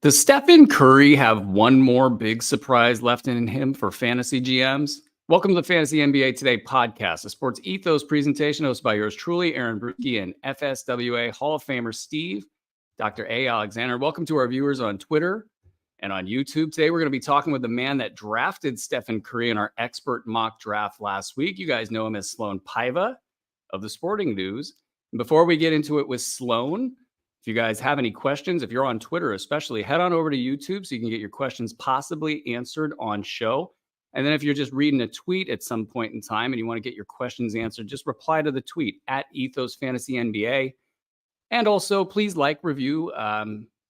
Does Stephen Curry have one more big surprise left in him for fantasy GMs? Welcome to the Fantasy NBA Today podcast, a sports ethos presentation hosted by yours truly, Aaron Bruski, and FSWA Hall of Famer Steve, Dr. A. Alexander. Welcome to our viewers on Twitter and on YouTube. Today, we're going to be talking with the man that drafted Stephen Curry in our expert mock draft last week. You guys know him as Sloan Piva of the Sporting News. And before we get into it with Sloan, if you guys have any questions, if you're on Twitter especially, head on over to YouTube so you can get your questions possibly answered on show. And then if you're just reading a tweet at some point in time and you want to get your questions answered, just reply to the tweet at Ethos Fantasy NBA. And also, please like, review,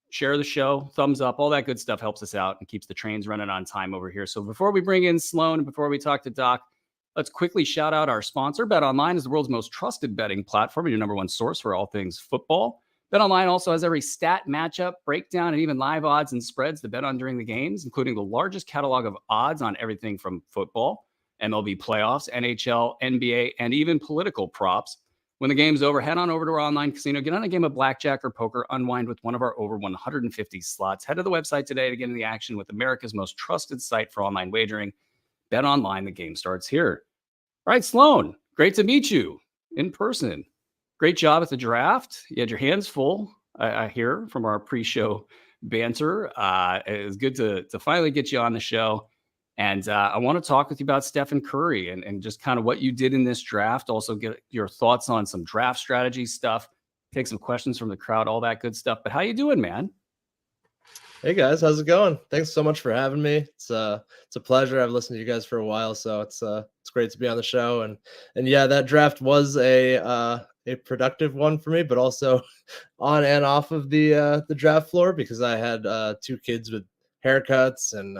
share the show, thumbs up, all that good stuff helps us out and keeps the trains running on time over here. So before we bring in Sloan and before we talk to Doc, let's quickly shout out our sponsor. BetOnline is the world's most trusted betting platform and your number one source for all things football. BetOnline also has every stat, matchup, breakdown, and even live odds and spreads to bet on during the games, including the largest catalog of odds on everything from football, MLB playoffs, NHL, NBA, and even political props. When the game's over, head on over to our online casino, get on a game of blackjack or poker, unwind with one of our over 150 slots. Head to the website today to get in the action with America's most trusted site for online wagering. BetOnline, the game starts here. All right, Sloan, great to meet you in person. Great job at the draft. You had your hands full, I hear, from our pre-show banter. It was good to finally get you on the show. And I want to talk with you about Stephen Curry and just kind of what you did in this draft. Also get your thoughts on some draft strategy stuff, take some questions from the crowd, all that good stuff. But how you doing, man? Hey guys, how's it going? Thanks so much for having me. It's a pleasure. I've listened to you guys for a while, so it's great to be on the show. And yeah, that draft was a productive one for me, but also on and off of the draft floor because I had two kids with haircuts, and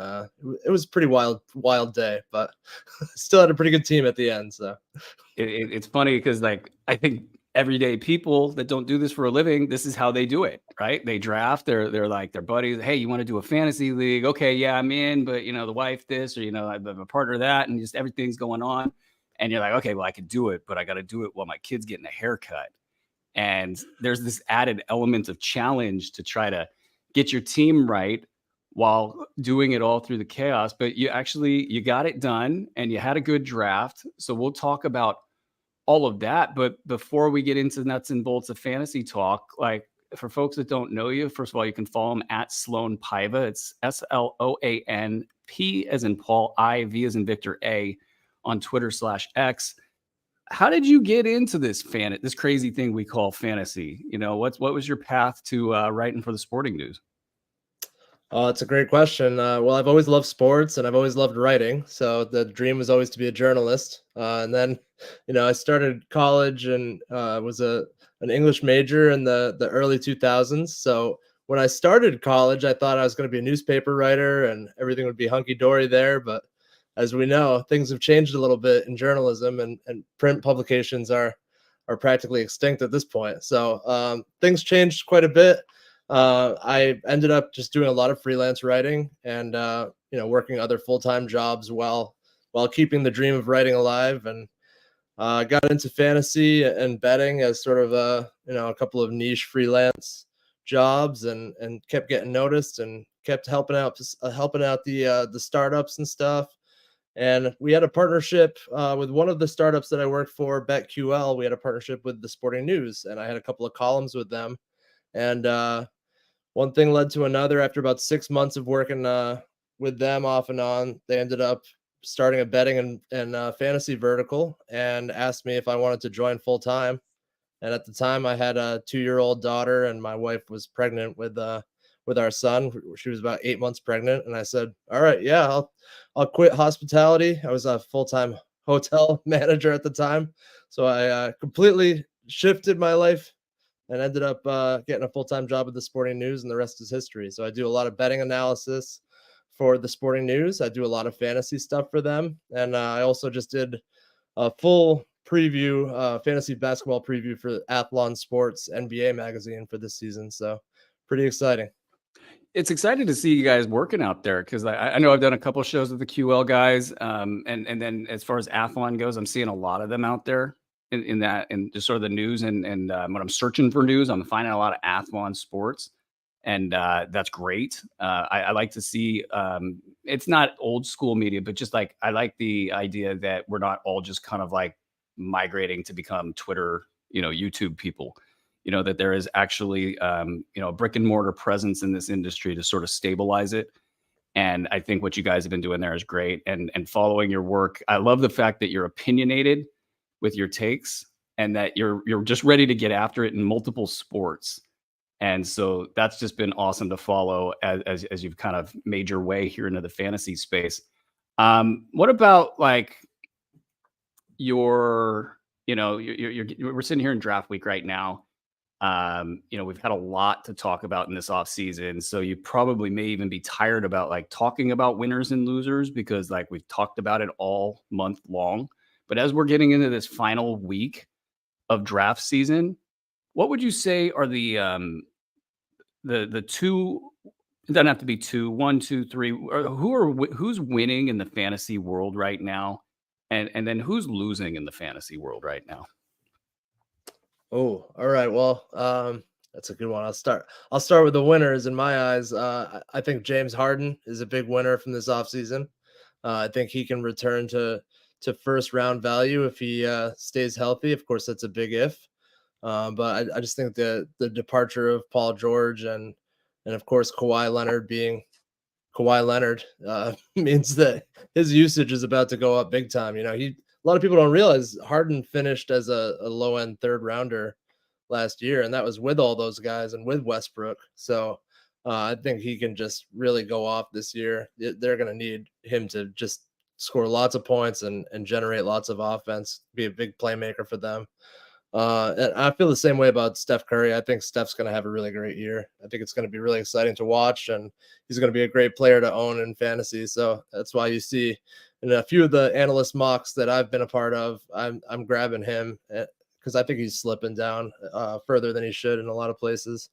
it was a pretty wild day, but still had a pretty good team at the end. So it's funny because I think everyday people that don't do this for a living, this is how they do it, right? They draft, they're like their buddies. Hey, you want to do a fantasy league? Okay, yeah, I'm in, but the wife this, or I have a partner that, and just everything's going on. And you're like, okay, well, I could do it, but I got to do it while my kid's getting a haircut. And there's this added element of challenge to try to get your team right while doing it all through the chaos. But you got it done and you had a good draft. So we'll talk about all of that. But before we get into nuts and bolts of fantasy talk, like for folks that don't know you, first of all, you can follow him at Sloan Piva. It's SLOAN, P as in Paul, I, V as in Victor, A on Twitter/X. How did you get into this crazy thing we call fantasy? What was your path to writing for the Sporting News? Oh, it's a great question. Well, I've always loved sports and I've always loved writing. So the dream was always to be a journalist. And then, I started college and was an English major in the early 2000s. So when I started college, I thought I was going to be a newspaper writer and everything would be hunky-dory there. But as we know, things have changed a little bit in journalism, and print publications are practically extinct at this point. So things changed quite a bit. I ended up just doing a lot of freelance writing and working other full-time jobs while keeping the dream of writing alive, and got into fantasy and betting as sort of a couple of niche freelance jobs, and kept getting noticed and kept helping out the startups and stuff. And we had a partnership with one of the startups that I worked for, BetQL. We had a partnership with the Sporting News, and I had a couple of columns with them. And one thing led to another. After about 6 months of working with them off and on, they ended up starting a betting and fantasy vertical and asked me if I wanted to join full time. And at the time, I had a 2-year-old daughter, and my wife was pregnant with our son. She was about 8 months pregnant, and I said, "All right, yeah, I'll quit hospitality." I was a full-time hotel manager at the time, so I completely shifted my life and ended up getting a full-time job at the Sporting News, and the rest is history. So I do a lot of betting analysis for the Sporting News. I do a lot of fantasy stuff for them, and I also just did a full preview, fantasy basketball preview for Athlon Sports NBA magazine for this season. So pretty exciting. It's exciting to see you guys working out there, because I know I've done a couple of shows with the QL guys, and then as far as Athlon goes, I'm seeing a lot of them out there in just sort of the news and when I'm searching for news, I'm finding a lot of Athlon Sports. and that's great. I like to see it's not old school media, but just like I like the idea that we're not all just kind of like migrating to become Twitter, YouTube people. That there is actually a brick and mortar presence in this industry to sort of stabilize it. And I think what you guys have been doing there is great. And following your work, I love the fact that you're opinionated with your takes and that you're just ready to get after it in multiple sports. And so that's just been awesome to follow as you've kind of made your way here into the fantasy space. What about like your, we're sitting here in draft week right now. We've had a lot to talk about in this off season. So you probably may even be tired about like talking about winners and losers because like we've talked about it all month long. But as we're getting into this final week of draft season, what would you say are the two? It doesn't have to be two, one, two, three. Who's winning in the fantasy world right now, and then who's losing in the fantasy world right now? Oh, all right. Well, that's a good one. I'll start with the winners in my eyes. I think James Harden is a big winner from this offseason. I think he can return to first round value if he stays healthy. Of course, that's a big if. But I just think the departure of Paul George and of course Kawhi Leonard being Kawhi Leonard means that his usage is about to go up big time. A lot of people don't realize Harden finished as a low end third rounder last year, and that was with all those guys and with Westbrook. So I think he can just really go off this year. They're going to need him to just score lots of points and generate lots of offense, be a big playmaker for them. And I feel the same way about Steph Curry. I think Steph's going to have a really great year. I think it's going to be really exciting to watch, and he's going to be a great player to own in fantasy. So that's why you see in a few of the analyst mocks that I've been a part of, I'm grabbing him because I think he's slipping down further than he should in a lot of places.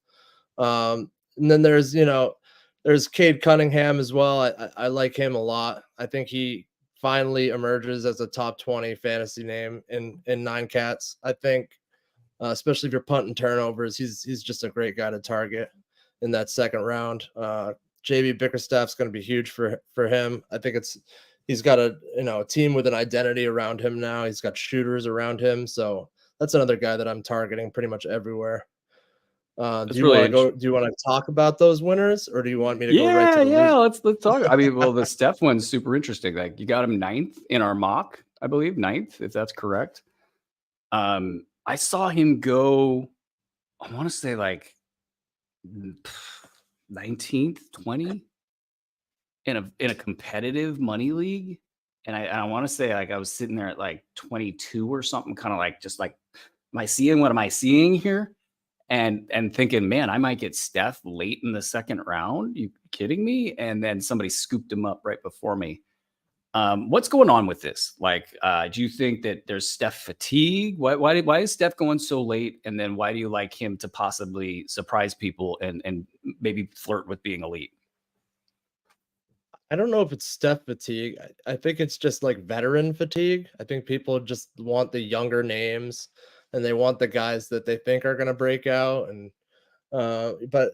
And then there's Cade Cunningham as well. I like him a lot. I think he finally emerges as a top 20 fantasy name in nine cats. I think, especially if you're punting turnovers, he's just a great guy to target in that second round. JB Bickerstaff's going to be huge for him. I think he's got a team with an identity around him now. He's got shooters around him, so that's another guy that I'm targeting pretty much everywhere. Do you want to talk about those winners, or do you want me to go right to the losers? Let's talk. I mean, well, the Steph one's super interesting. Like you got him 9th in our mock, I believe 9th, if that's correct. I saw him go, I want to say like 19th, 20 in a competitive money league. And I want to say like I was sitting there at like 22 or something, kind of like just like, what am I seeing here? And thinking, man, I might get Steph late in the second round. You kidding me? And then somebody scooped him up right before me. What's going on with this? Like, do you think that there's Steph fatigue? Why is Steph going so late? And then why do you like him to possibly surprise people and maybe flirt with being elite? I don't know if it's Steph fatigue. I think it's just like veteran fatigue. I think people just want the younger names and they want the guys that they think are going to break out. And but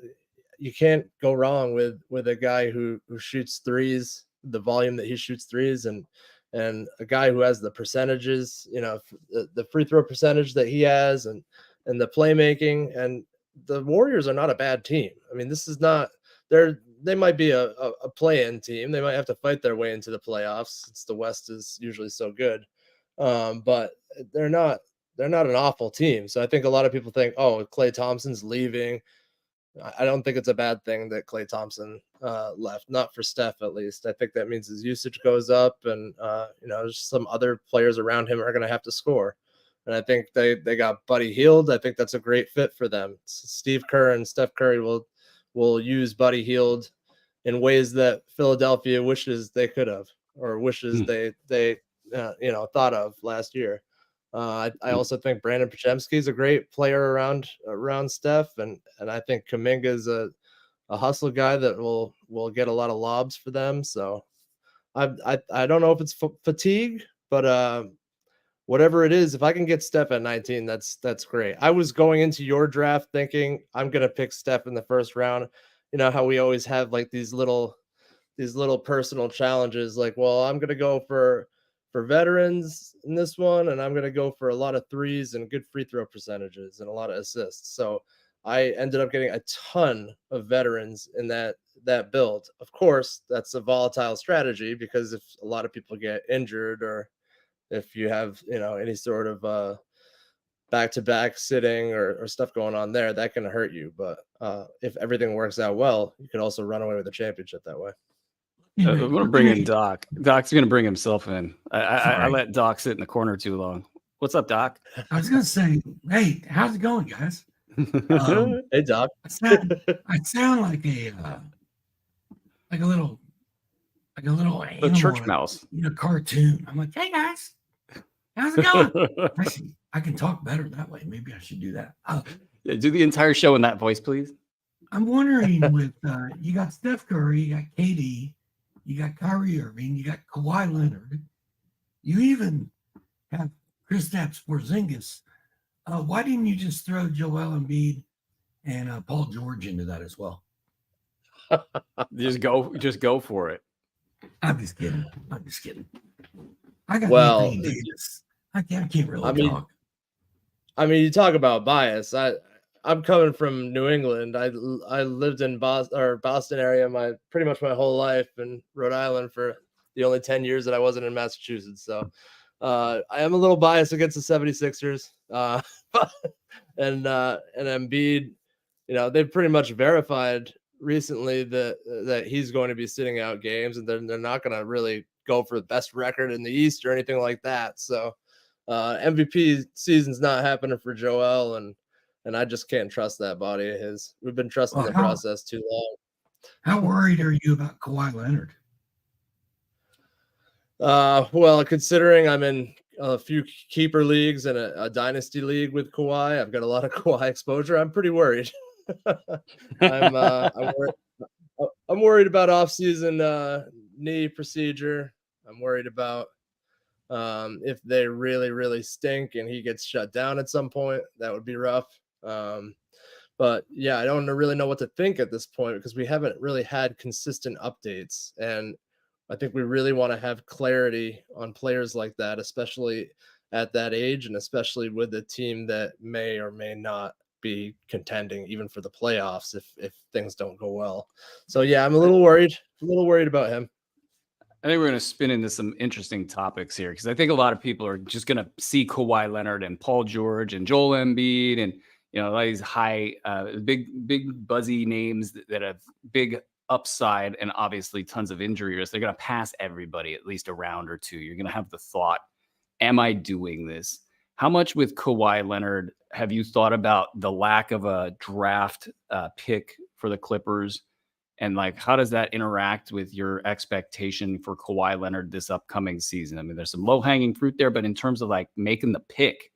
you can't go wrong with a guy who shoots threes, the volume that he shoots threes, and a guy who has the percentages, the free throw percentage that he has, and the playmaking. And the Warriors are not a bad team. I mean, this is not they might be a play-in team. They might have to fight their way into the playoffs since the West is usually so good. But they're not an awful team. So I think a lot of people think, oh, Klay Thompson's leaving. I don't think it's a bad thing that Klay Thompson left, not for Steph at least. I think that means his usage goes up, and some other players around him are going to have to score. And I think they got Buddy Hield. I think that's a great fit for them. Steve Kerr and Steph Curry will use Buddy Hield in ways that Philadelphia wishes they could have, or wishes they thought of last year. I also think Brandon Podziemski is a great player around Steph, and I think Kuminga is a hustle guy that will get a lot of lobs for them. So I don't know if it's fatigue, but whatever it is, if I can get Steph at 19, that's great. I was going into your draft thinking I'm gonna pick Steph in the first round. You know how we always have like these little personal challenges, like, well, I'm gonna go for veterans in this one, and I'm gonna go for a lot of threes and good free throw percentages and a lot of assists. So I ended up getting a ton of veterans in that build. Of course, that's a volatile strategy because if a lot of people get injured or if you have, any sort of back-to-back sitting or stuff going on there, that can hurt you. But if everything works out well, you could also run away with the championship that way. I'm going to bring in Doc. Doc's going to bring himself in. I let Doc sit in the corner too long. What's up, Doc? I was going to say, hey, how's it going, guys? Hey, Doc. I sound like a little The church mouse. Cartoon. I'm like, hey guys, how's it going? I can talk better that way. Maybe I should do that. Yeah, do the entire show in that voice, please. I'm wondering with you got Steph Curry, you got KD, you got Kyrie Irving, you got Kawhi Leonard, you even have Kristaps Porzingis. Why didn't you just throw Joel Embiid and Paul George into that as well? Just go for it. I'm just kidding. I got Anthony Davis. I can't really talk. I mean, you talk about bias. I'm coming from New England. I lived in Boston area pretty much my whole life, and Rhode Island for the only 10 years that I wasn't in Massachusetts. So I am a little biased against the 76ers. And Embiid, they've pretty much verified recently that he's going to be sitting out games, and they're not going to really go for the best record in the East or anything like that. So MVP season's not happening for Joel, and I just can't trust that body of his. We've been trusting the process too long. How worried are you about Kawhi Leonard? Well, considering I'm in a few keeper leagues and a dynasty league with Kawhi, I've got a lot of Kawhi exposure. I'm pretty worried. I'm worried about off-season knee procedure. I'm worried about if they really, really stink and he gets shut down at some point. That would be rough. But yeah, I don't really know what to think at this point because we haven't really had consistent updates. And I think we really want to have clarity on players like that, especially at that age and especially with a team that may or may not be contending even for the playoffs if things don't go well. So yeah, I'm a little worried about him. I think we're going to spin into some interesting topics here because I think a lot of people are just going to see Kawhi Leonard and Paul George and Joel Embiid and all these high, big buzzy names that have big upside and obviously tons of injury risk. They're going to pass everybody at least a round or two. You're going to have the thought, am I doing this? How much with Kawhi Leonard have you thought about the lack of a draft pick for the Clippers? And how does that interact with your expectation for Kawhi Leonard this upcoming season? I mean, there's some low hanging fruit there, but in terms of making the pick,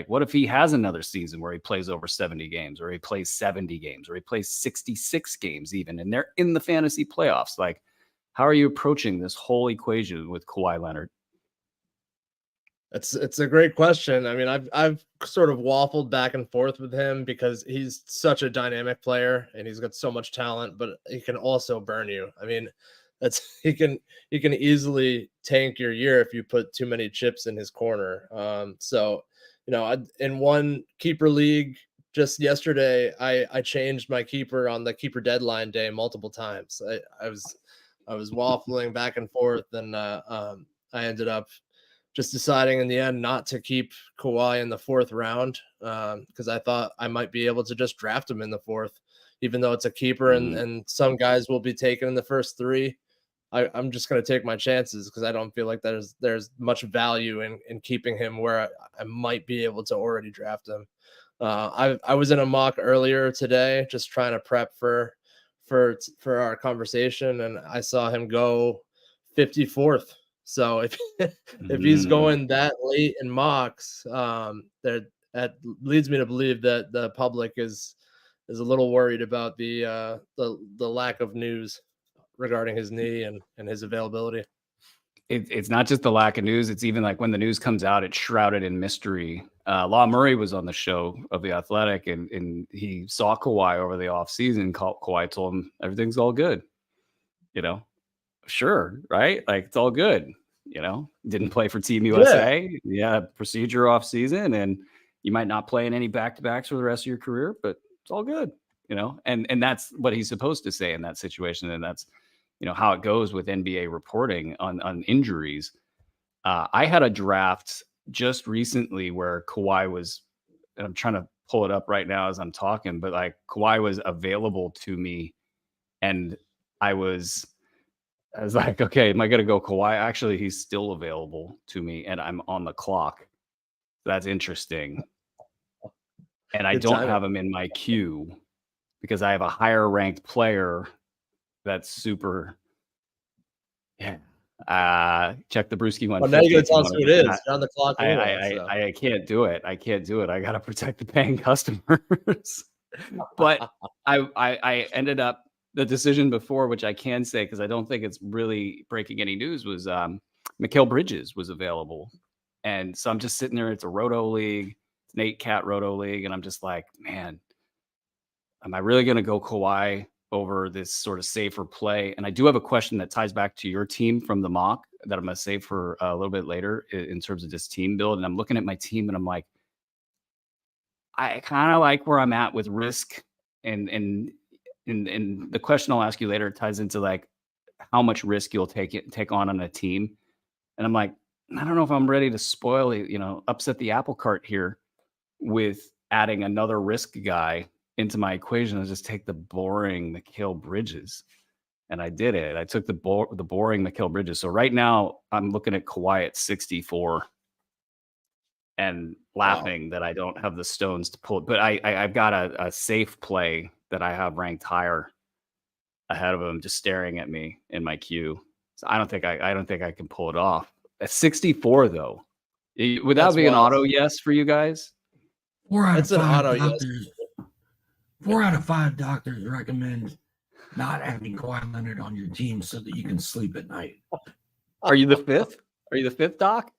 what if he has another season where he plays over 70 games or he plays 70 games or he plays 66 games even, and they're in the fantasy playoffs? How are you approaching this whole equation with Kawhi Leonard? It's a great question. I mean, I've sort of waffled back and forth with him because he's such a dynamic player and he's got so much talent, but he can also burn you. I mean, he can easily tank your year if you put too many chips in his corner. So in one keeper league just yesterday, I changed my keeper on the keeper deadline day multiple times. I was waffling back and forth, and I ended up just deciding in the end not to keep Kawhi in the fourth round because I thought I might be able to just draft him in the fourth, even though it's a keeper and some guys will be taken in the first three. I'm just going to take my chances because I don't feel like there's much value in keeping him where I might be able to already draft him. I was in a mock earlier today just trying to prep for our conversation, and I saw him go 54th. So if he's going that late in mocks, that leads me to believe that the public is a little worried about the lack of news regarding his knee and his availability. it's not just the lack of news. It's even like when the news comes out, it's shrouded in mystery. Law Murray was on the show of The Athletic, and he saw Kawhi over the offseason. Kawhi told him everything's all good. Sure, right? Like, it's all good. Didn't play for Team USA. Yeah, procedure off season, and you might not play in any back-to-backs for the rest of your career, but it's all good. And that's what he's supposed to say in that situation, and that's how it goes with NBA reporting on injuries. I had a draft just recently where Kawhi was, and I'm trying to pull it up right now as I'm talking, but like Kawhi was available to me, and I was like, okay, am I going to go Kawhi? Actually, he's still available to me, and I'm on the clock. That's interesting. And I don't have him in my queue because I have a higher ranked player that's super. Yeah. Check the Bruski one. Well, now you got to tell us who it is. You're on the clock. I can't do it. I got to protect the paying customers. But I ended up, the decision before, which I can say because I don't think it's really breaking any news, was Mikal Bridges was available. And so I'm just sitting there. It's a Roto league. It's an 8-cat Roto league. And I'm just like, man, am I really going to go Kawhi over this sort of safer play? And I do have a question that ties back to your team from the mock that I'm going to save for a little bit later in terms of this team build. And I'm looking at my team and I'm like, I kind of like where I'm at with risk. And the question I'll ask you later ties into like how much risk you'll take on a team. And I'm like, I don't know if I'm ready to spoil it, upset the apple cart here with adding another risk guy into my equation. I just take the boring Mikal Bridges, and I did it. I took the boring Mikal Bridges. So right now I'm looking at Kawhi at 64 and laughing that I don't have the stones to pull it. But I've got a safe play that I have ranked higher ahead of him, just staring at me in my queue. So I don't think I can pull it off. At 64 though, would that be an auto yes for you guys? 4 out of 5 doctors. 4 out of 5 doctors recommend not having Kawhi Leonard on your team so that you can sleep at night. Are you the fifth? Are you the fifth doc?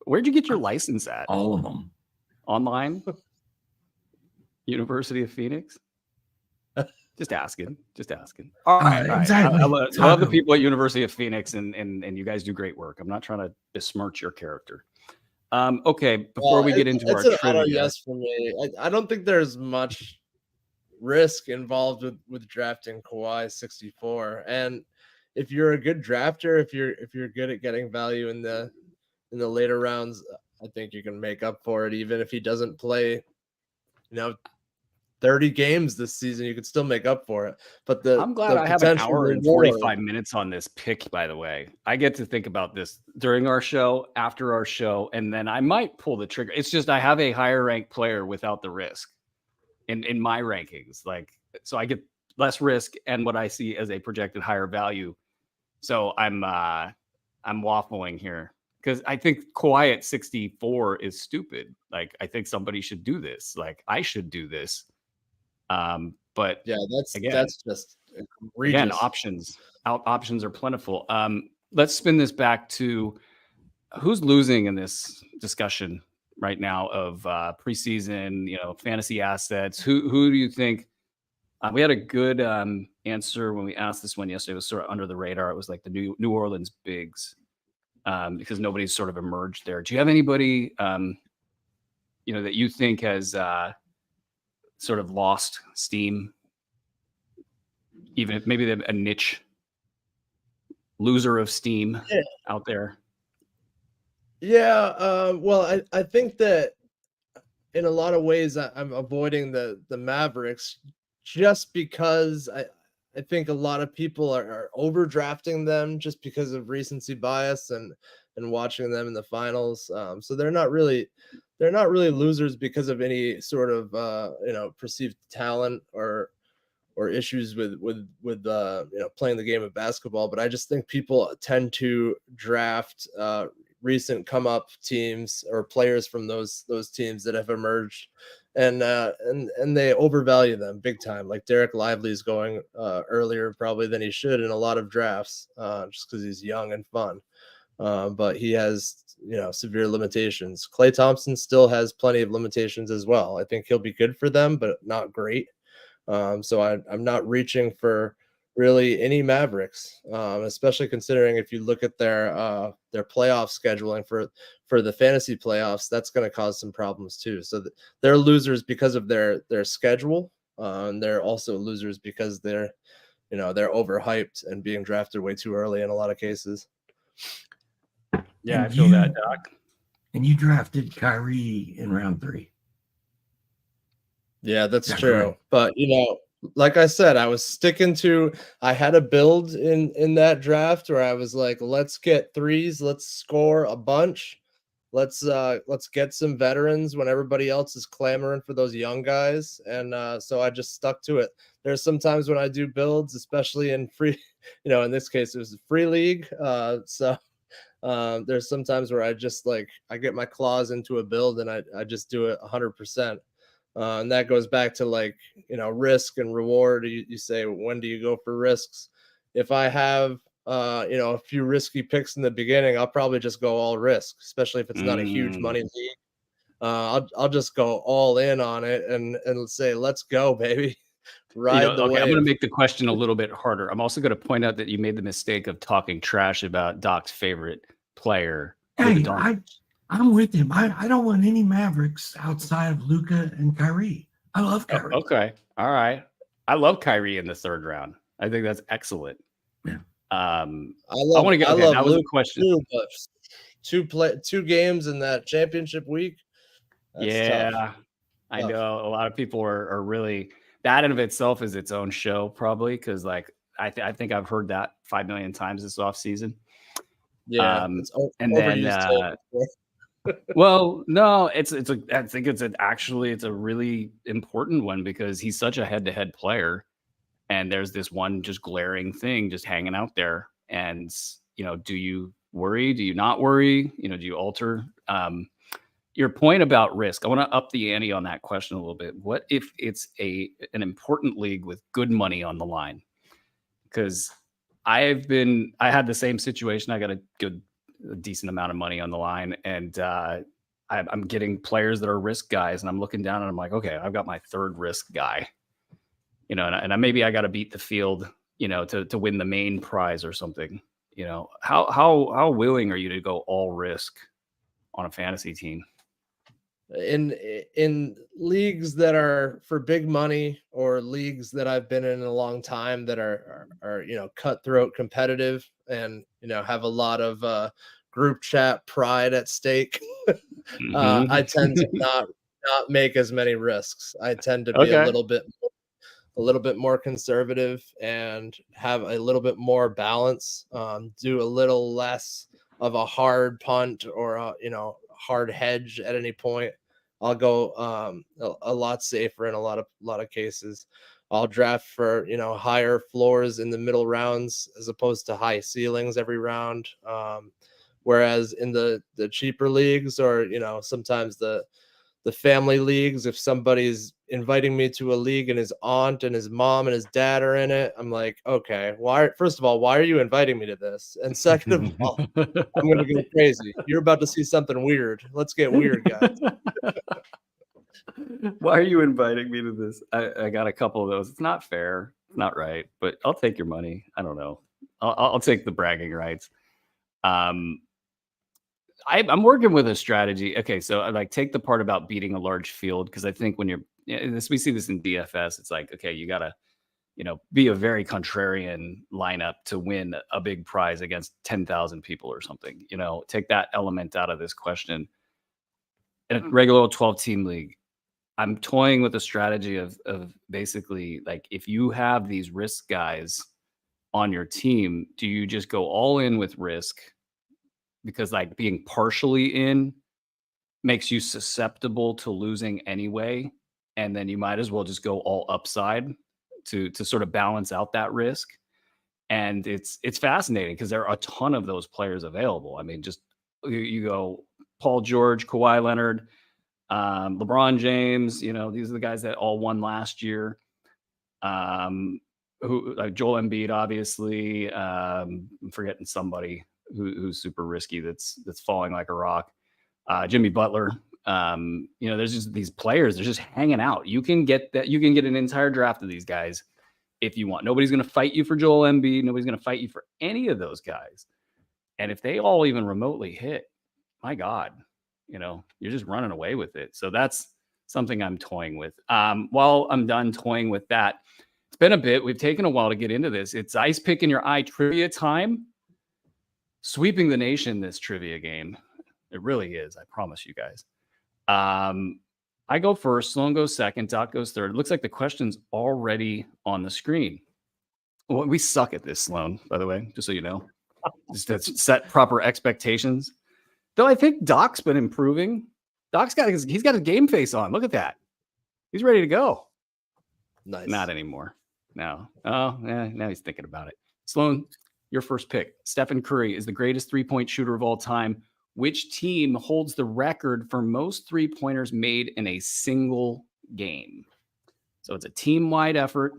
Where'd you get your license at? All of them. Online? University of Phoenix? Just asking. All right. Exactly. I love the people at University of Phoenix, and you guys do great work. I'm not trying to besmirch your character. Okay, before we get into our trivia. Yes, for me. I don't think there's much risk involved with drafting Kawhi 64. And if you're a good drafter, if you're good at getting value in the later rounds, I think you can make up for it. Even if he doesn't play, 30 games this season, you could still make up for it. But I'm glad I have an hour and 45 minutes on this pick, by the way. I get to think about this during our show, after our show, and then I might pull the trigger. It's just I have a higher ranked player without the risk in my rankings. So I get less risk and what I see as a projected higher value. So I'm waffling here because I think Kawhi at 64 is stupid. Like, I think somebody should do this. Like, I should do this. But yeah, that's just egregious. Again, options are plentiful. Let's spin this back to who's losing in this discussion right now of preseason, fantasy assets. Who do you think? We had a good answer when we asked this one yesterday. It was sort of under the radar. It was like the New Orleans Bigs, because nobody's sort of emerged there. Do you have anybody, that you think has sort of lost steam, even if maybe a niche loser of steam out there? Yeah, well, I think that in a lot of ways I'm avoiding the Mavericks just because I think a lot of people are overdrafting them just because of recency bias and watching them in the finals. So they're not really losers because of any sort of perceived talent or issues with playing the game of basketball. But I just think people tend to draft recent come up teams or players from those teams that have emerged and they overvalue them big time. Like Derek Lively's going earlier probably than he should in a lot of drafts, just because he's young and fun. But he has, severe limitations. Klay Thompson still has plenty of limitations as well. I think he'll be good for them, but not great. So I'm not reaching for really any Mavericks, especially considering if you look at their playoff scheduling for the fantasy playoffs, that's going to cause some problems too. So they're losers because of their schedule, and they're also losers because they're overhyped and being drafted way too early in a lot of cases. Yeah, I feel that, Doc. And you drafted Kyrie in round 3. Yeah, that's true. But like I said, I had a build in that draft where I was like, let's get threes, let's score a bunch. Let's get some veterans when everybody else is clamoring for those young guys. And so I just stuck to it. There's sometimes when I do builds, especially in free, in this case, it was a free league. So there's sometimes where I just I get my claws into a build and I just do it 100%. And that goes back to risk and reward. You say, when do you go for risks? If I have, a few risky picks in the beginning, I'll probably just go all risk, especially if it's not a huge money league. I'll just go all in on it and say, let's go, baby. Ride the wave. I'm going to make the question a little bit harder. I'm also going to point out that you made the mistake of talking trash about Doc's favorite player. Hey, I'm with him. I don't want any Mavericks outside of Luka and Kyrie. I love Kyrie. Okay. All right. I love Kyrie in the 3rd round. I think that's excellent. Yeah. I want to get. Okay, that was a question. Too, 2 games in that championship week. That's tough. I know a lot of people are really, that in of itself is its own show, probably, because I think I've heard that 5 million times this offseason. Yeah, and then well, no, I think it's a really important one because he's such a head-to-head player, and there's this one just glaring thing just hanging out there. And do you worry? Do you not worry? Do you alter? Your point about risk, I want to up the ante on that question a little bit. What if it's an important league with good money on the line? Because I had the same situation. I got a decent amount of money on the line, and I'm getting players that are risk guys, and I'm looking down and I'm like, okay, I've got my 3rd risk guy, and maybe I got to beat the field, to win the main prize or something. How willing are you to go all risk on a fantasy team? In leagues that are for big money, or leagues that I've been in a long time that are cutthroat competitive and have a lot of group chat pride at stake, I tend to not make as many risks. I tend to be a little bit more conservative and have a little bit more balance, do a little less of a hard punt or a hard hedge at any point. I'll go a lot safer in a lot of cases. I'll draft for higher floors in the middle rounds as opposed to high ceilings every round. Whereas in the cheaper leagues, or sometimes the family leagues, if somebody's inviting me to a league and his aunt and his mom and his dad are in it, I'm like, okay, first of all, why are you inviting me to this? And second of all, I'm going to go crazy. You're about to see something weird. Let's get weird, guys. Why are you inviting me to this? I got a couple of those. It's not fair. It's not right, but I'll take your money. I don't know. I'll take the bragging rights. I'm working with a strategy. Okay, so I take the part about beating a large field, because I think when we see this in DFS, it's like, okay, you gotta, be a very contrarian lineup to win a big prize against 10,000 people or something. Take that element out of this question. In a regular 12-team league, I'm toying with a strategy of basically, if you have these risk guys on your team, do you just go all in with risk? Because being partially in makes you susceptible to losing anyway. And then you might as well just go all upside to sort of balance out that risk. And it's fascinating because there are a ton of those players available. I mean, just you go Paul George, Kawhi Leonard, LeBron James, these are the guys that all won last year. Who like Joel Embiid, obviously. I'm forgetting somebody who's super risky that's falling like a rock. Jimmy Butler. There's just these players. They're just hanging out. You can get that. You can get an entire draft of these guys if you want. Nobody's going to fight you for Joel Embiid. Nobody's going to fight you for any of those guys. And if they all even remotely hit, my God, you're just running away with it. So that's something I'm toying with. While I'm done toying with that, it's been a bit. We've taken a while to get into this. It's Ice Pick in Your Eye trivia time. Sweeping the nation, this trivia game. It really is. I promise you guys. I go first. Sloan goes second. Doc goes third. It looks like the question's already on the screen. Well, we suck at this, Sloan, by the way, just so you know. Just to set proper expectations. Though I think Doc's been improving. He's got his game face on. Look at that. He's ready to go. Nice. Not anymore. No. Oh, yeah, now he's thinking about it. Sloan, your first pick. Stephen Curry is the greatest three-point shooter of all time. Which team holds the record for most three-pointers made in a single game? So it's a team-wide effort.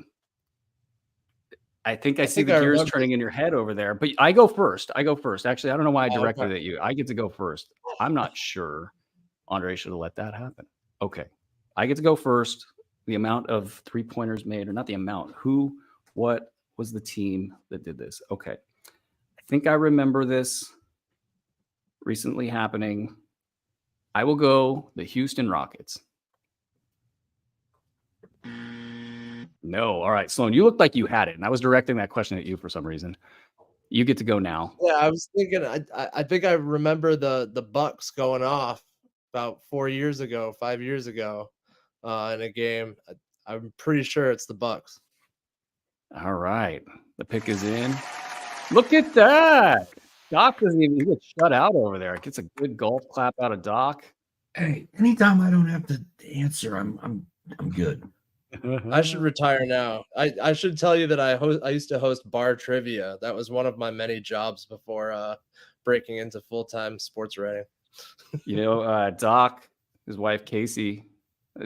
I think I see the gears turning in your head over there, but I go first. Actually, I don't know why I directed it at you. I get to go first. I'm not sure. Andre should have let that happen. Okay. I get to go first. The amount of three-pointers made, or not the amount, what was the team that did this? Okay. I think I remember this recently happening. I will go the Houston Rockets. No. All right, Sloan, you looked like you had it, and I was directing that question at you for some reason. You get to go now. Yeah, I was thinking. I think I remember the Bucks going off about 5 years ago, in a game. I'm pretty sure it's the Bucks. All right, the pick is in. Look at that. Doc doesn't even get shut out over there. It gets a good golf clap out of Doc. Hey, anytime I don't have to answer, I'm good. I should retire now. I should tell you that I used to host bar trivia. That was one of my many jobs before breaking into full-time sports writing. Doc, his wife Casey.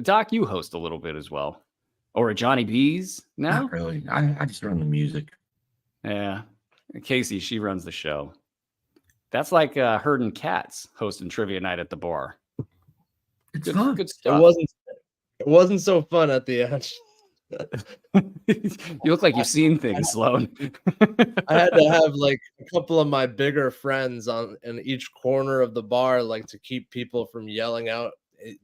Doc, you host a little bit as well. Or Johnny B's now? Not really. I just run the music. Yeah. Casey, she runs the show. That's like herding cats hosting trivia night at the bar. It's fun. Good stuff. It wasn't so fun at the end. You look like you've seen things, Sloan. I had to have like a couple of my bigger friends in each corner of the bar, like to keep people from yelling out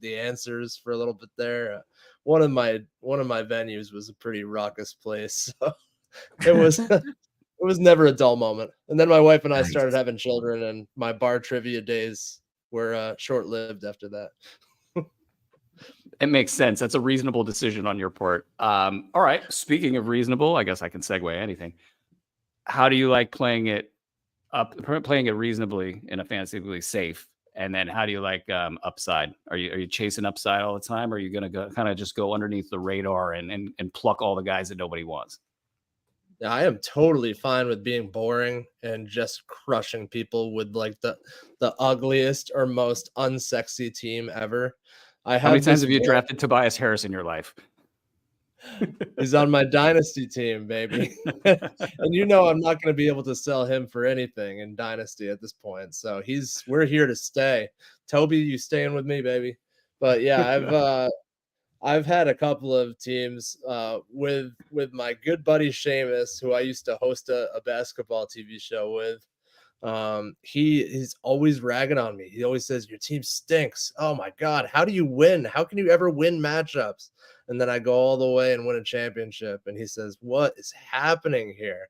the answers for a little bit there. One of my venues was a pretty raucous place, so it was never a dull moment. And then my wife and I started having children, and my bar trivia days were short-lived after that. It makes sense. That's a reasonable decision on your part. All right. Speaking of reasonable, I guess I can segue anything. How do you like playing it reasonably in a fantasy safe? And then how do you like upside? Are you chasing upside all the time? Or are you going to kind of just go underneath the radar and pluck all the guys that nobody wants? Yeah, I am totally fine with being boring and just crushing people with like the ugliest or most unsexy team ever. How many times have you drafted Tobias Harris in your life? He's on my dynasty team, baby. And I'm not going to be able to sell him for anything in dynasty at this point. So we're here to stay. Toby, you staying with me, baby? But yeah, I've had a couple of teams with my good buddy Seamus, who I used to host a basketball TV show with. He's always ragging on me. He always says, your team stinks. Oh my God. How do you win? How can you ever win matchups? And then I go all the way and win a championship. And he says, what is happening here?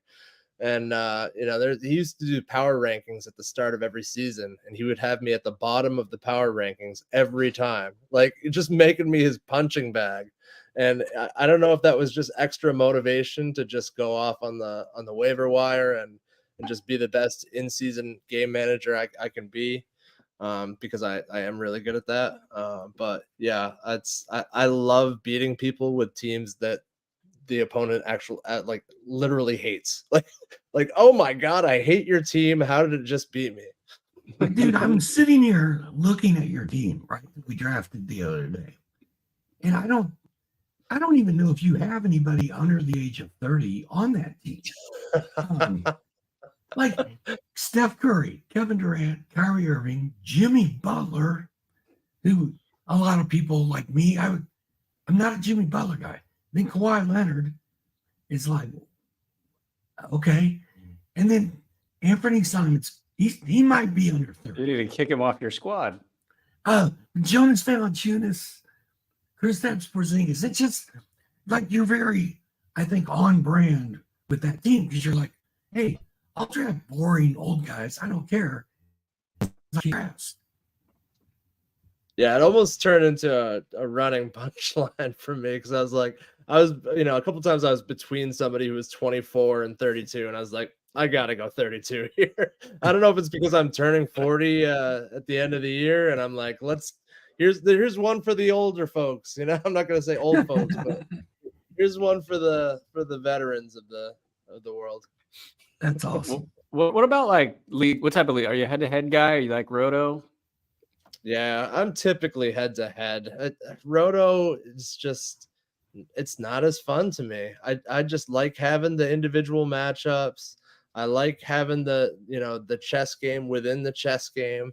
And, he used to do power rankings at the start of every season, and he would have me at the bottom of the power rankings every time, like just making me his punching bag. And I don't know if that was just extra motivation to just go off on the waiver wire and just be the best in-season game manager I can be, because I am really good at that. But yeah, I love beating people with teams that the opponent like literally hates. Like, oh my God, I hate your team. How did it just beat me? But dude, I'm sitting here looking at your team, right? We drafted the other day. And I don't even know if you have anybody under the age of 30 on that team. Like Steph Curry, Kevin Durant, Kyrie Irving, Jimmy Butler, who a lot of people like me, I'm not a Jimmy Butler guy. Then Kawhi Leonard is like, okay. And then Anthony Simons, he might be under 30. You need to kick him off your squad. Jonas Valanciunas, Kristaps Porzingis. It's just like you're very, I think, on brand with that team because you're like, hey, I'll draft boring old guys. I don't care. Yeah, it almost turned into a running punchline for me because I was, a couple times I was between somebody who was 24 and 32, and I was like, I gotta go 32 here. I don't know if it's because I'm turning 40 at the end of the year, and I'm like, here's one for the older folks. I'm not gonna say old folks, but here's one for the veterans of the world. That's awesome. What about like league? What type of league? Are you a head-to-head guy? Are you like Roto? Yeah, I'm typically head-to-head. Roto is just, it's not as fun to me. I just like having the individual matchups. I like having the chess game within the chess game,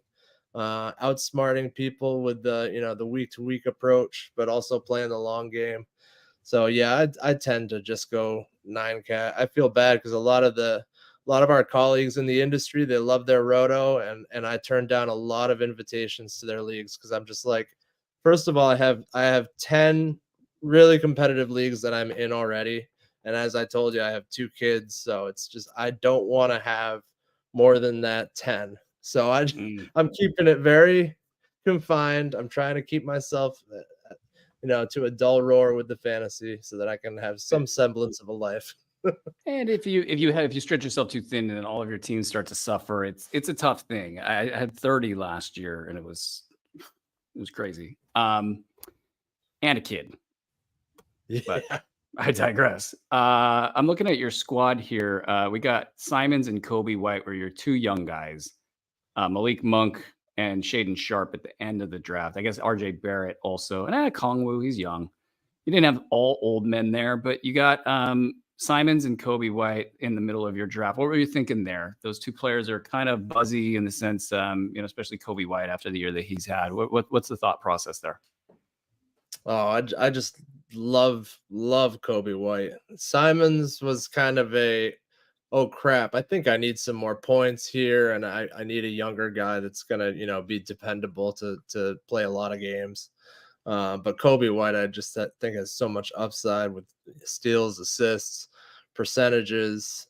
outsmarting people with the week-to-week approach, but also playing the long game. So yeah, I tend to just go 9K. I feel bad because a lot of our colleagues in the industry, they love their Roto, and I turn down a lot of invitations to their leagues because I'm just like, first of all, I have 10 really competitive leagues that I'm in already. And as I told you, I have 2 kids. So it's just, I don't want to have more than that 10. So I'm keeping it very confined. I'm trying to keep myself, to a dull roar with the fantasy so that I can have some semblance of a life. And if you stretch yourself too thin and then all of your teams start to suffer, it's a tough thing. I had 30 last year and it was crazy. And a kid. Yeah. But I digress. I'm looking at your squad here. We got Simons and Kobe White were your 2 young guys. Malik Monk and Shaden Sharp at the end of the draft. I guess RJ Barrett also. And Kongwu, he's young. You didn't have all old men there, but you got Simons and Kobe White in the middle of your draft. What were you thinking there? Those 2 players are kind of buzzy in the sense, especially Kobe White after the year that he's had. What's the thought process there? Oh, I just love Kobe White. Simons was kind of oh crap, I think I need some more points here, and I need a younger guy that's gonna be dependable to play a lot of games. But Kobe White, I think has so much upside with steals, assists, percentages,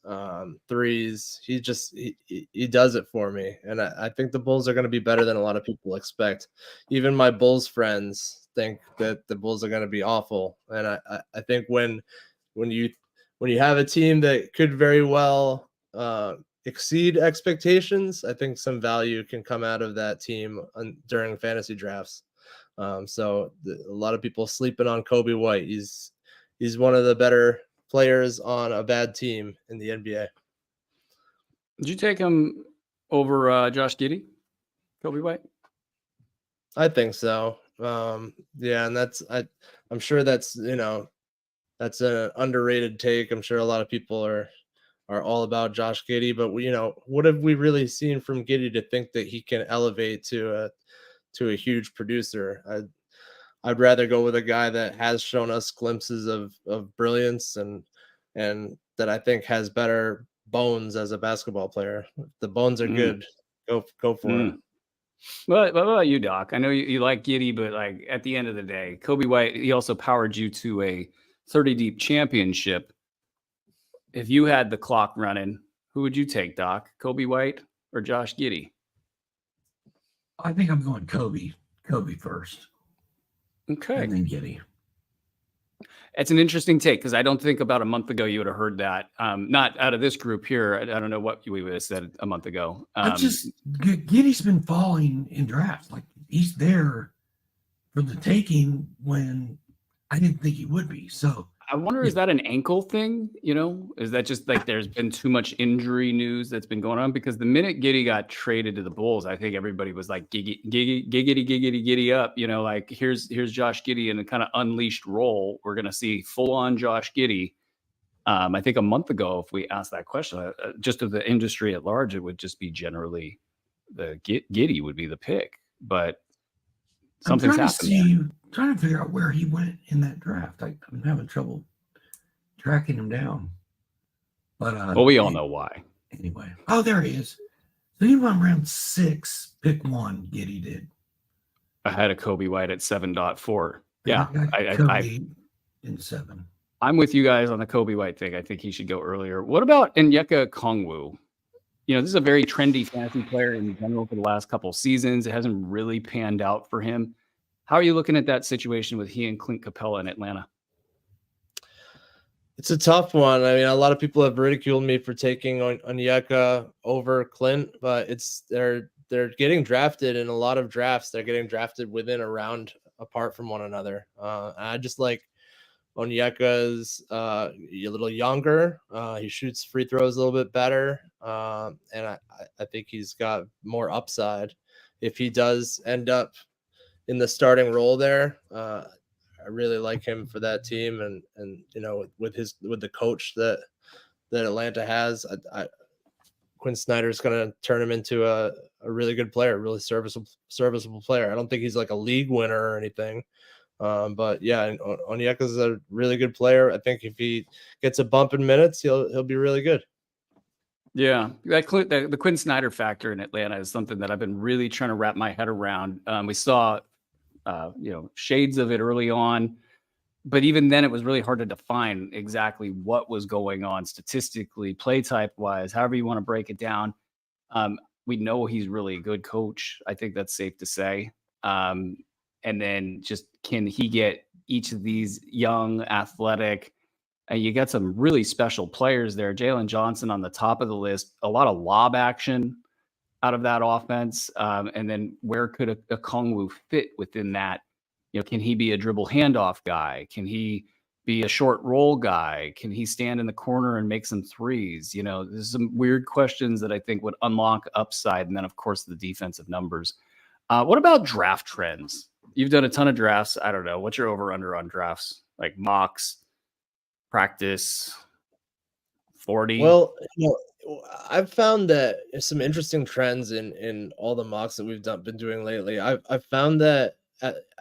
threes. He does it for me, and I think the Bulls are going to be better than a lot of people expect. Even my Bulls friends think that the Bulls are going to be awful, and I think when you have a team that could very well exceed expectations, I think some value can come out of that team during fantasy drafts. So a lot of people sleeping on Kobe White. He's one of the better players on a bad team in the NBA. Did you take him over Josh Giddey, Kobe White? I think so. Yeah, and I'm sure that's that's an underrated take. I'm sure a lot of people are all about Josh Giddey, but what have we really seen from Giddey to think that he can elevate to a huge producer? I'd rather go with a guy that has shown us glimpses of brilliance and that I think has better bones as a basketball player. If the bones are good, go for it. What about you, Doc? I know you like Giddey, but like at the end of the day, Kobe White, he also powered you to a 30-deep championship. If you had the clock running, who would you take, Doc? Kobe White or Josh Giddey? I think I'm going Kobe first. Okay. And then Giddey. It's an interesting take because I don't think about a month ago you would have heard that. Not out of this group here. I don't know what we would have said a month ago. Giddey's been falling in drafts. Like he's there for the taking when I didn't think he would be. So I wonder, is that an ankle thing? Is that just like there's been too much injury news that's been going on? Because the minute Giddey got traded to the Bulls, I think everybody was like, giggity up. Like here's Josh Giddey in a kind of unleashed role. We're going to see full on Josh Giddey. I think a month ago, if we asked that question, just of the industry at large, it would just be generally the Giddey would be the pick. But something's happened. Trying to figure out where he went in that draft. I'm having trouble tracking him down. But well, we all know why. Anyway, there he is. So he went round 6, pick 1. Giddey did. I had a Kobe White at 7.4. Yeah, I in 7. I'm with you guys on the Kobe White thing. I think he should go earlier. What about Onyeka Okongwu? This is a very trendy fantasy player in general for the last couple of seasons. It hasn't really panned out for him. How are you looking at that situation with he and Clint Capella in Atlanta? It's a tough one. I mean, a lot of people have ridiculed me for taking Onyeka over Clint, but they're getting drafted in a lot of drafts. They're getting drafted within a round apart from one another. I just like Onyeka's a little younger. He shoots free throws a little bit better, and I think he's got more upside if he does end up in the starting role there. I really like him for that team, and with the coach that Atlanta has, Quinn Snyder's going to turn him into a really good player, really serviceable player. I don't think he's like a league winner or anything, but yeah, Onyeka's a really good player. I think if he gets a bump in minutes, he'll be really good. Yeah, the Quinn Snyder factor in Atlanta is something that I've been really trying to wrap my head around. We saw shades of it early on, but even then it was really hard to define exactly what was going on statistically, play type wise, however you want to break it down. We know he's really a good coach. I think that's safe to say. And then just, can he get each of these young, athletic, and you got some really special players there. Jalen Johnson on the top of the list, a lot of lob action out of that offense. And then where could a Okongwu fit within that? Can he be a dribble handoff guy? Can he be a short roll guy? Can he stand in the corner and make some threes? There's some weird questions that I think would unlock upside. And then, of course, the defensive numbers. What about draft trends? You've done a ton of drafts. I don't know. What's your over-under on drafts? Like mocks, practice, 40? Well, I've found that there's some interesting trends in all the mocks that we've been doing lately. I've found that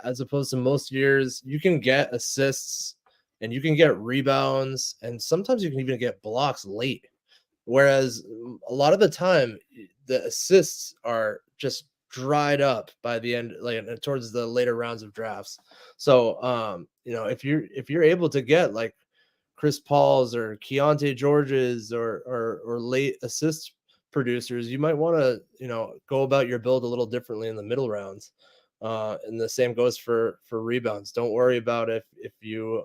as opposed to most years, you can get assists and you can get rebounds, and sometimes you can even get blocks late. Whereas a lot of the time, the assists are just dried up by the end, like towards the later rounds of drafts. So, if you're able to get like Chris Paul's or Keontae George's or late assist producers, you might want to, go about your build a little differently in the middle rounds. And the same goes for rebounds. Don't worry about if you,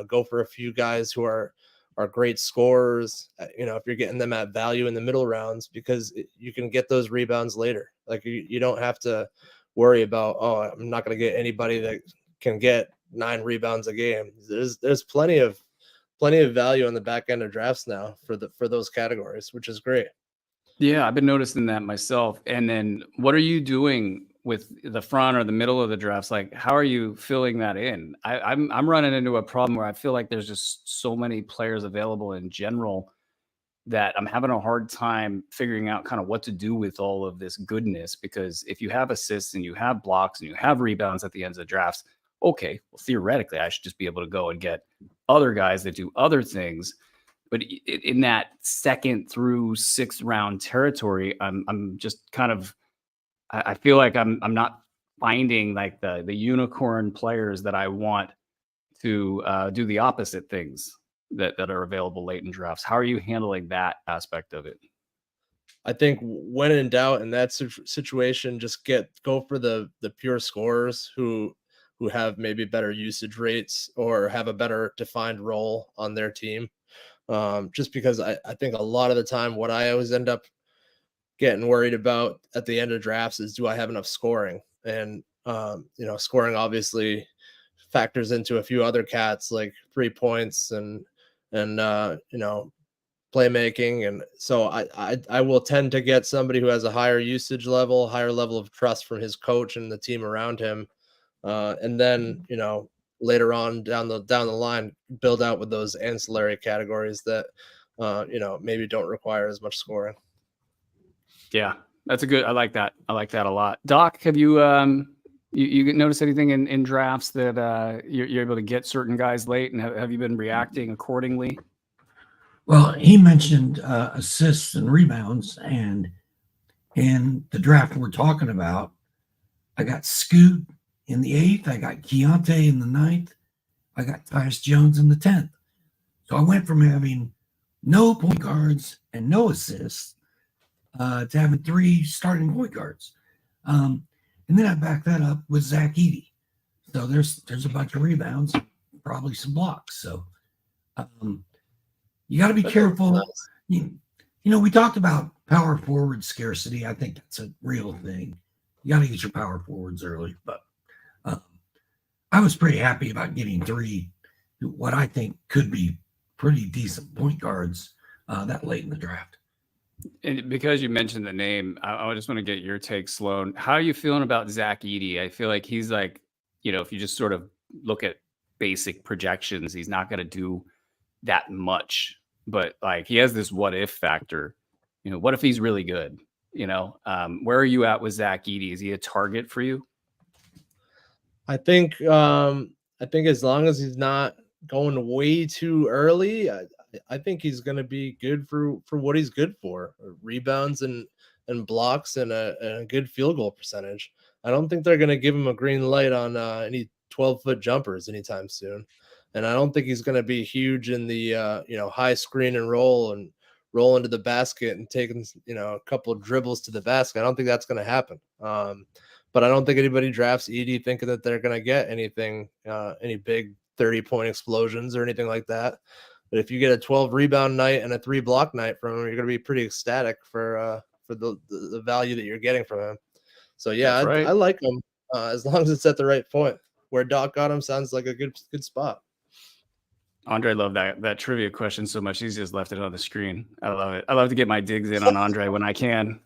go for a few guys who are great scorers, if you're getting them at value in the middle rounds, because you can get those rebounds later. Like you don't have to worry about, I'm not going to get anybody that can get 9 rebounds a game. There's plenty of value on the back end of drafts now for those categories, which is great. Yeah, I've been noticing that myself. And then what are you doing with the front or the middle of the drafts? Like, how are you filling that in? I'm running into a problem where I feel like there's just so many players available in general that I'm having a hard time figuring out kind of what to do with all of this goodness. Because if you have assists and you have blocks and you have rebounds at the ends of drafts, okay, well, theoretically, I should just be able to go and get other guys that do other things. But in that 2nd through 6th round territory, I'm just kind of, I feel like I'm not finding like the unicorn players that I want to do the opposite things that are available late in drafts. How are you handling that aspect of it? I think when in doubt in that situation, just go for the pure scorers who have maybe better usage rates or have a better defined role on their team. Just because I think a lot of the time what I always end up getting worried about at the end of drafts is, do I have enough scoring? And, scoring obviously factors into a few other cats like 3 points and playmaking. And so I will tend to get somebody who has a higher usage level, higher level of trust from his coach and the team around him. And then, later on down the line, build out with those ancillary categories that, maybe don't require as much scoring. Yeah, that's I like that. I like that a lot. Doc, have you, you notice anything in drafts that you're able to get certain guys late, and have you been reacting accordingly? Well, he mentioned assists and rebounds, and in the draft we're talking about, I got Scoot in the 8th, I got Keontae in the 9th, I got Tyus Jones in the 10th. So I went from having no point guards and no assists to having 3 starting point guards. And then I backed that up with Zach Edey. So there's a bunch of rebounds, probably some blocks. So you got to be careful. Nice. We talked about power forward scarcity. I think that's a real thing. You got to get your power forwards early. But I was pretty happy about getting 3, what I think could be pretty decent point guards that late in the draft. And because you mentioned the name, I just want to get your take, Sloan. How are you feeling about Zach Edey? I feel like he's like, if you just sort of look at basic projections, he's not going to do that much. But like he has this what if factor. What if he's really good? Where are you at with Zach Edey? Is he a target for you? I think as long as he's not going way too early, I think he's going to be good for what he's good for: rebounds and blocks and a good field goal percentage. I don't think they're going to give him a green light on any 12-foot jumpers anytime soon. And I don't think he's going to be huge in the high screen and roll into the basket and taking a couple of dribbles to the basket. I don't think that's going to happen. But I don't think anybody drafts Edey thinking that they're going to get anything, any big 30-point explosions or anything like that. But if you get a 12 rebound night and a 3 block night from him, you're going to be pretty ecstatic for the value that you're getting from him. So yeah, right. I like him as long as it's at the right point. Where Doc got him sounds like a good spot. Andre loved that trivia question so much. He's just left it on the screen. I love it. I love to get my digs in on Andre when I can.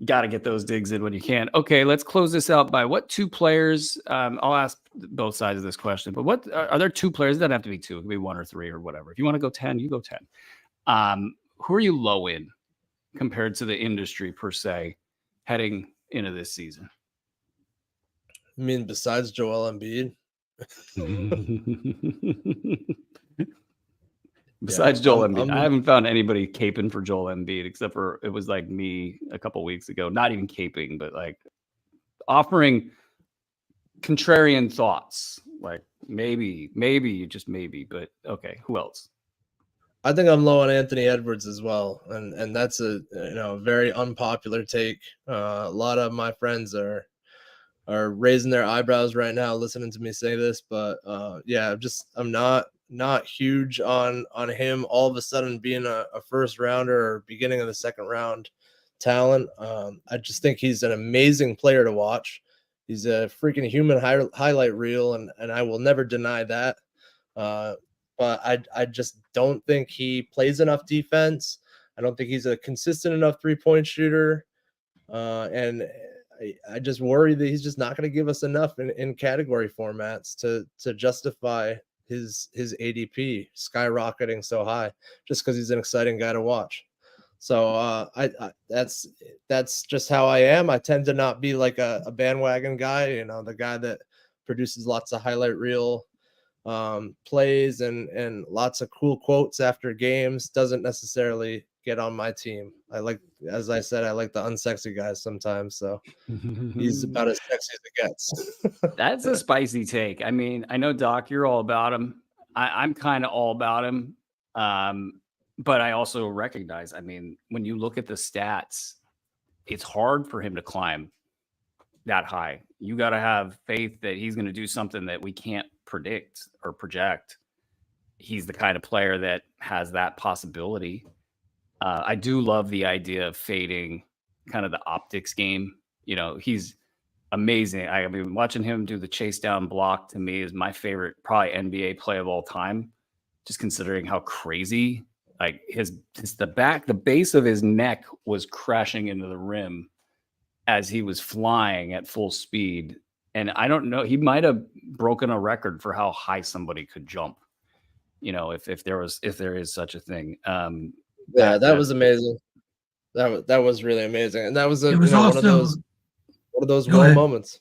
Got to get those digs in when you can. Okay, let's close this out by what 2 players? I'll ask both sides of this question, but what are there 2 players? It doesn't have to be 2. It could be 1 or 3 or whatever. If you want to go 10, you go 10. Who are you low in compared to the industry per se heading into this season? I mean, besides Joel Embiid? Besides Joel Embiid, I haven't found anybody caping for Joel Embiid except for it was like me a couple weeks ago. Not even caping, but like offering contrarian thoughts. Like maybe, just maybe. But okay, who else? I think I'm low on Anthony Edwards as well, and that's a very unpopular take. A lot of my friends are raising their eyebrows right now listening to me say this, but I'm not huge on him all of a sudden being a first rounder or beginning of the second round talent. I just think he's an amazing player to watch. He's a freaking human highlight reel, and I will never deny that. But I just don't think he plays enough defense. I don't think he's a consistent enough 3-point shooter. And I just worry that he's just not going to give us enough in category formats to justify his ADP skyrocketing so high just because he's an exciting guy to watch. So that's just how I am. I tend to not be like a bandwagon guy, the guy that produces lots of highlight reel plays and lots of cool quotes after games doesn't necessarily get on my team. As I said, I like the unsexy guys sometimes. So he's about as sexy as it gets. That's a spicy take. I mean, I know, Doc, you're all about him. I'm kind of all about him. But I also recognize, I mean, when you look at the stats, it's hard for him to climb that high. You got to have faith that he's going to do something that we can't predict or project. He's the kind of player that has that possibility. I do love the idea of fading kind of the optics game. He's amazing. I mean, watching him do the chase down block to me is my favorite, probably NBA play of all time. Just considering how crazy, like the base of his neck was crashing into the rim as he was flying at full speed. And I don't know, he might have broken a record for how high somebody could jump. If there is such a thing. Yeah, that was amazing. That was really amazing, and that was It was one also of those Go whoa ahead. moments.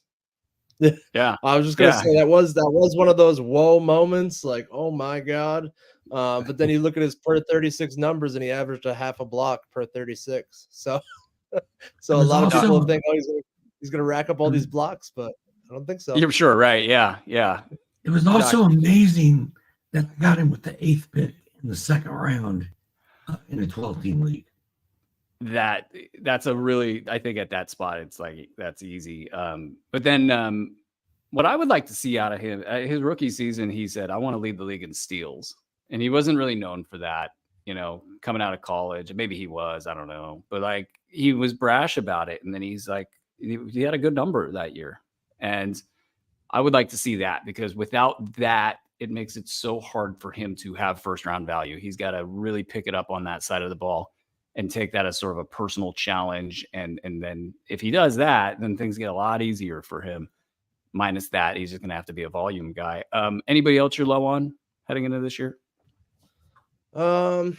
Yeah. I was just gonna say that was one of those whoa moments, like, oh my god. But then you look at his per 36 numbers, and he averaged a half a block per 36. So a lot of people think, oh, he's gonna rack up all these blocks, but I don't think so. You're sure, right? Yeah. It was also amazing that I got him with the 8th pick in the second round in a 12-team league. That's a really, I think at that spot, it's like, that's easy. But then what I would like to see out of him, his rookie season, he said, I want to lead the league in steals. And he wasn't really known for that, coming out of college. And maybe he was, I don't know. But like, he was brash about it. And then he's like, he had a good number that year. And I would like to see that, because without that, it makes it so hard for him to have first round value. He's got to really pick it up on that side of the ball and take that as sort of a personal challenge. And then if he does that, then things get a lot easier for him. Minus that, he's just going to have to be a volume guy. Anybody else you're low on heading into this year? I'm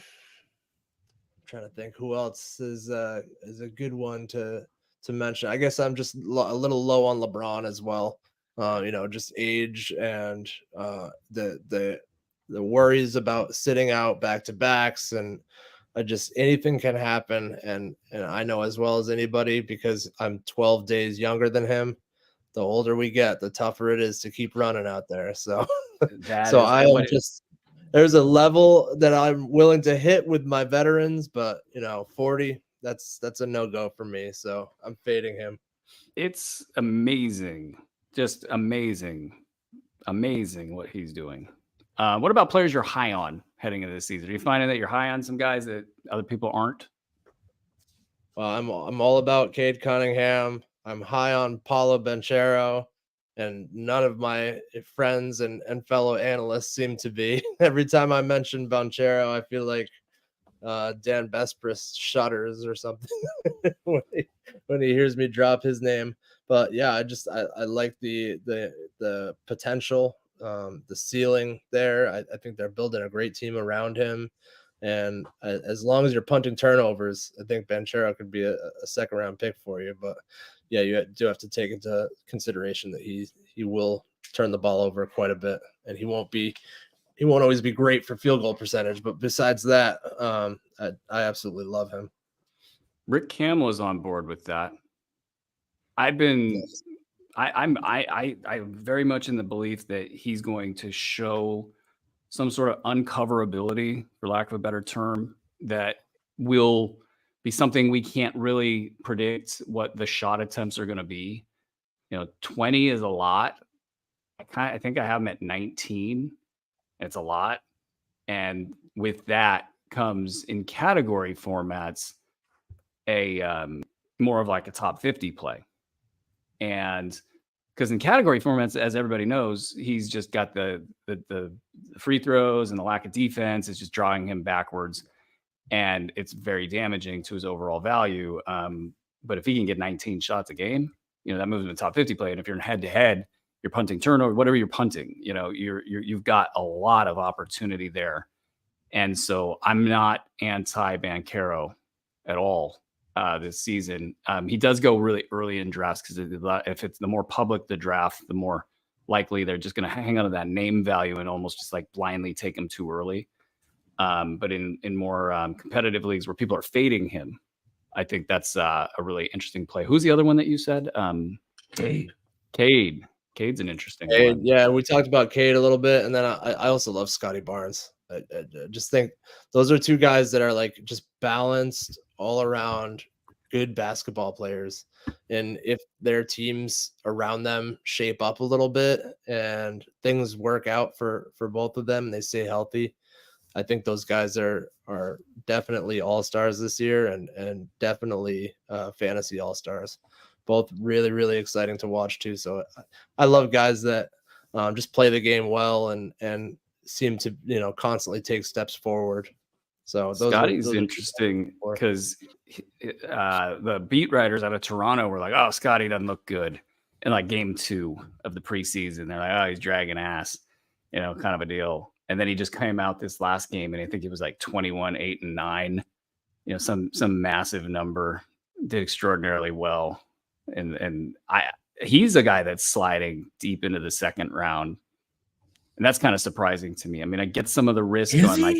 trying to think who else is a good one to mention. I guess I'm just a little low on LeBron as well. Just age and the worries about sitting out back-to-backs, and anything can happen. And I know as well as anybody, because I'm 12 days younger than him. The older we get, the tougher it is to keep running out there. So, there's a level that I'm willing to hit with my veterans, but 40, that's a no-go for me. So I'm fading him. It's amazing. Just amazing what he's doing. What about players you're high on heading into this season? Are you finding that you're high on some guys that other people aren't? I'm all about Cade Cunningham. I'm high on Paulo Banchero, and none of my friends and fellow analysts seem to be. Every time I mention Banchero, I feel like Dan Bespris shudders or something when he hears me drop his name. But yeah, I like the potential, the ceiling there. I think they're building a great team around him. And as long as you're punting turnovers, I think Banchero could be a second round pick for you. But yeah, you do have to take into consideration that he will turn the ball over quite a bit, and he won't always be great for field goal percentage. But besides that, I absolutely love him. Rick Campbell is on board with that. I'm very much in the belief that he's going to show some sort of uncoverability, for lack of a better term, that will be something we can't really predict what the shot attempts are going to be. 20 is a lot. I think I have him at 19. It's a lot. And with that comes, in category formats, a more of like a top 50 play. And because in category formats, as everybody knows, he's just got the free throws, and the lack of defense is just drawing him backwards. And it's very damaging to his overall value. But if he can get 19 shots a game, that moves him to top 50 play. And if you're in head-to-head, you're punting turnover, whatever you're punting, you've got a lot of opportunity there. And so I'm not anti-Banchero at all this season. He does go really early in drafts, because if it's the more public the draft, the more likely they're just going to hang on to that name value and almost just like blindly take him too early. But in more competitive leagues where people are fading him, I think that's a really interesting play. Who's the other one that you said? Cade. Cade's an interesting one. Yeah, we talked about Cade a little bit, and then I also love Scotty Barnes. I just think those are two guys that are like just balanced, all around good basketball players. And if their teams around them shape up a little bit and things work out for both of them and they stay healthy, I think those guys are definitely all-stars this year, and definitely fantasy all-stars. both really, really exciting to watch too. So I love guys that just play the game well and seem to, constantly take steps forward. So Scotty's those are interesting because the beat writers out of Toronto were like, "Oh, Scotty doesn't look good," in like game 2 of the preseason. They're like, "Oh, he's dragging ass," kind of a deal. And then he just came out this last game, and I think it was like 21, 8, and 9. Some massive number. Did extraordinarily well, and he's a guy that's sliding deep into the second round, and that's kind of surprising to me. I mean, I get some of the risk Is on he? like.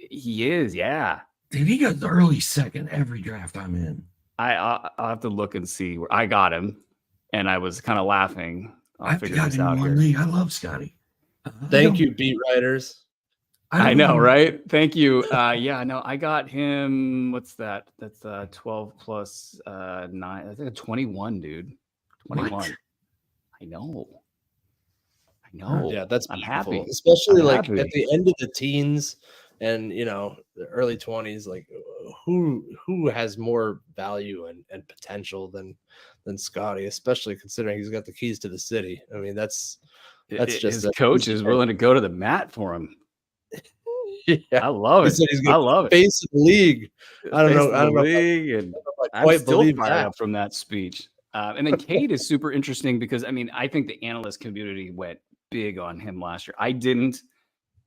He is, yeah. Dude, he got the early second every draft I'm in. I'll have to look and see where I got him, and I was kind of laughing. I've got him in one league. I love Scotty. Thank you, beat writers. I know, right? Thank you. Yeah, no, I got him. What's that? That's 12 plus 9. I think 21, dude. 21. What? I know. Yeah, that's I'm beautiful. happy. Especially I'm like happy. at the end of the teens and the early 20s, like who has more value and potential than Scotty, especially considering he's got the keys to the city. I mean, that's just his coach is willing to go to the mat for him. Yeah, I love it. I love it. Face of the league. I don't know. I'm still fired up from that speech. And then Cade is super interesting because I think the analyst community went big on him last year. I didn't.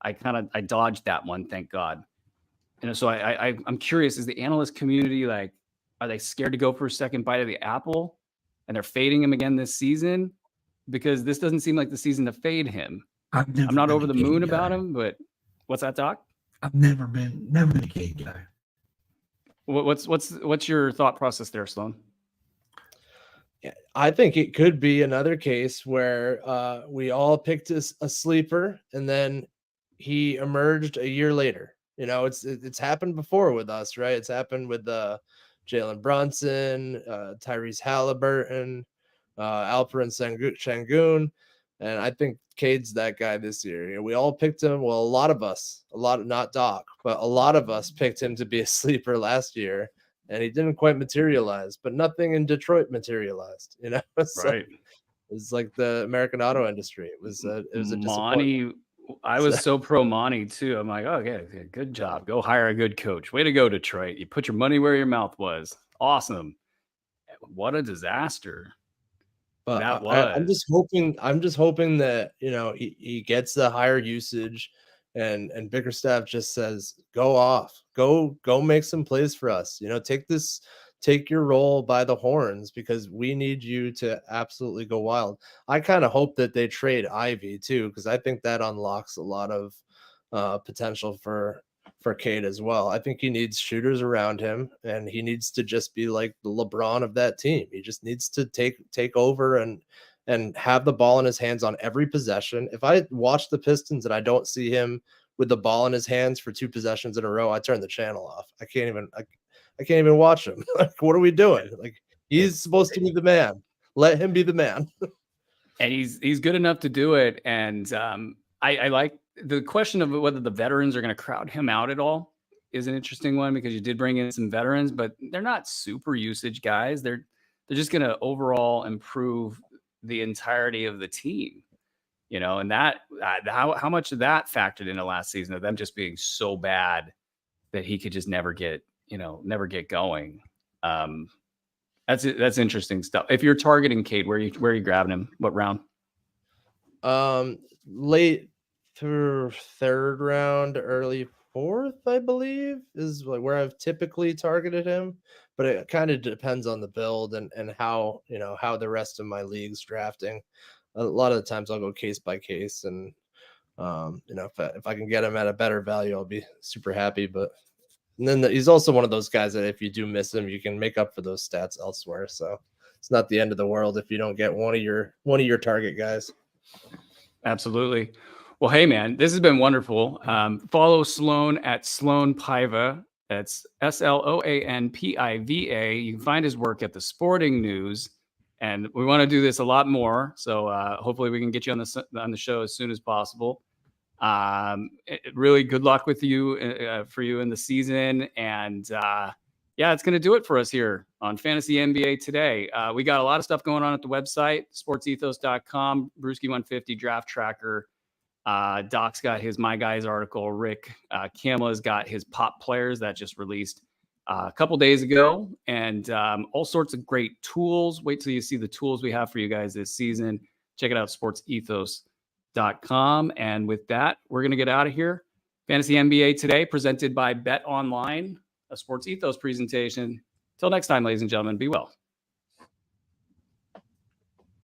I dodged that one, thank God. And so I'm curious: is the analyst community like, are they scared to go for a second bite of the apple, and they're fading him again this season? Because this doesn't seem like the season to fade him. I'm not over the moon about him, but what's that, Doc? I've never been a Cade guy. What's your thought process there, Sloan? Yeah, I think it could be another case where we all picked a sleeper and then he emerged a year later. It's happened before with us, right? It's happened with Jalen Brunson, Tyrese Halliburton, Alperen Sengun. And I think Cade's that guy this year. We all picked him. Well, not Doc, but a lot of us picked him to be a sleeper last year, and he didn't quite materialize. But nothing in Detroit materialized. So right. It's like the American auto industry. It was a disappointment. I was so pro Monty too. I'm like, okay, good job. Go hire a good coach. Way to go, Detroit. You put your money where your mouth was. Awesome. What a disaster. But that was. I'm just hoping that he gets the higher usage, and Bickerstaff just says, go off, go make some plays for us. Take your role by the horns because we need you to absolutely go wild. I kind of hope that they trade Ivy too, because I think that unlocks a lot of potential for Cade as well. I think he needs shooters around him, and he needs to just be like the LeBron of that team. He just needs to take over and have the ball in his hands on every possession. If I watch the Pistons and I don't see him with the ball in his hands for 2 possessions in a row, I turn the channel off. I can't even watch him. Like, what are we doing? Like, he's supposed to be the man. Let him be the man. And he's good enough to do it. And I like the question of whether the veterans are going to crowd him out at all is an interesting one, because you did bring in some veterans, but they're not super usage guys. They're just going to overall improve the entirety of the team, and that how much of that factored into last season of them just being so bad that he could just never get going. That's interesting stuff. If you're targeting Cade, where are you grabbing him? What round? Late through 3rd round, early 4th, I believe, is like where I've typically targeted him. But it kind of depends on the build and how the rest of my league's drafting. A lot of the times I'll go case by case, and if I can get him at a better value, I'll be super happy. But and then he's also one of those guys that if you do miss him, you can make up for those stats elsewhere. So it's not the end of the world if you don't get one of your target guys. Absolutely. Well, hey man, this has been wonderful. Follow Sloan at Sloan Piva. That's SLOANPIVA. You can find his work at the Sporting News, and we want to do this a lot more. So hopefully we can get you on the show as soon as possible. Really good luck with you for you in the season, and yeah, it's going to do it for us here on Fantasy NBA today. We got a lot of stuff going on at the website, sportsethos.com, Bruski150 draft tracker. Doc's got his My Guys article. Rick Kamla's got his pop players that just released a couple days ago, and all sorts of great tools. Wait till you see the tools we have for you guys this season. Check it out, sportsethos.com. And with that, we're going to get out of here. Fantasy NBA today, presented by Bet Online, a Sports Ethos presentation. Till next time, ladies and gentlemen, be well.